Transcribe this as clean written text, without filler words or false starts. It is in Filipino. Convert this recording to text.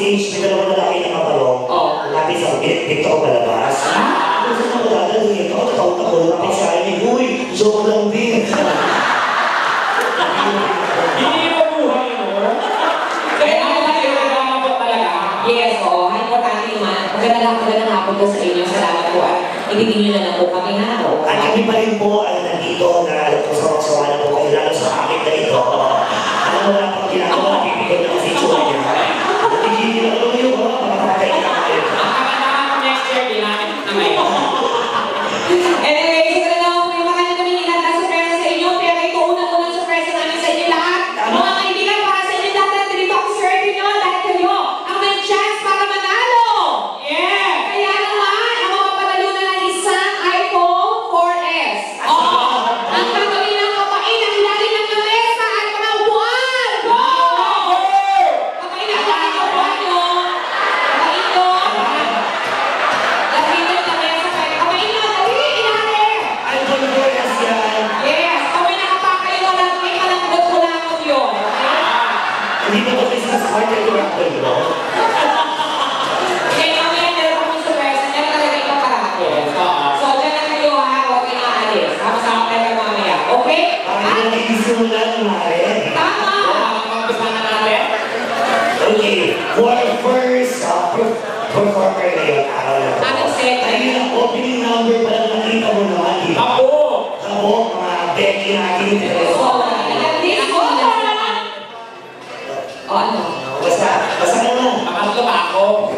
stage, may dalawang lalaki na mabalong. Lapis ako, dito ako palabas. Kung saan ako dadalhin ito, taot ako, lapis sa akin, uy, joke lang din. Hindi mo buhay, no? Kaya kailangan po talaga. Yes, oo. Importante naman. Magandang hapon po sa inyo. Salamat po at ibigin nyo na lang po kami na. At kami pa rin po nandito na alam ko sa mga na po kayo lalo sa akin na ito. Alam mo na pag ginagawa, pipigil na kasi itsura niya. Pipigil na alam mo yung mga pagkakatay na kayo. Ang next year, ginamit na may. Anyway, so na lang po yung mga kami ilan na surpresa sa inyo. Pero ito unang-unang surpresa namin sa inyo lahat. Mga kaibigan, para sa inyo lahat na dito ang survey nyo dahil kayo ang may chance para manalo. Yeah! Kaya naman, ang mapapanalunan ng isang iPhone 4S. Ang gagawin ng kapain ang ilalim ng lamesa at mga upuan. Go! Kapain ang ilalim ng upuan nyo. Kapain nyo. Lagyan nyo ng lamesa kayo. Kapain nyo, dali, ilalim. Ay, Dolores yan. Yes, kung may nakapakay mo lang, may malanggot mo lang ako yun. Hindi ba kasi sa smart yung rapper, no? Okay, mamaya meron akong surprise. Meron talaga ibang parako. So, dyan na kayo ha, huwag kayo aalis. Sama-sama kayo mamaya. Okay? Parang yung nagigisimulan ng mare. Tama! Mag-umpisa na natin. Okay, for first performer ngayon, araw na ito. Anong set? Ayun ang opening number pa lang nakita mo naman, di ba? Ako! Ako, mga Becky natin. So, at least mo lang. O, ano? Basta ka lang. Pangatlo pa ako.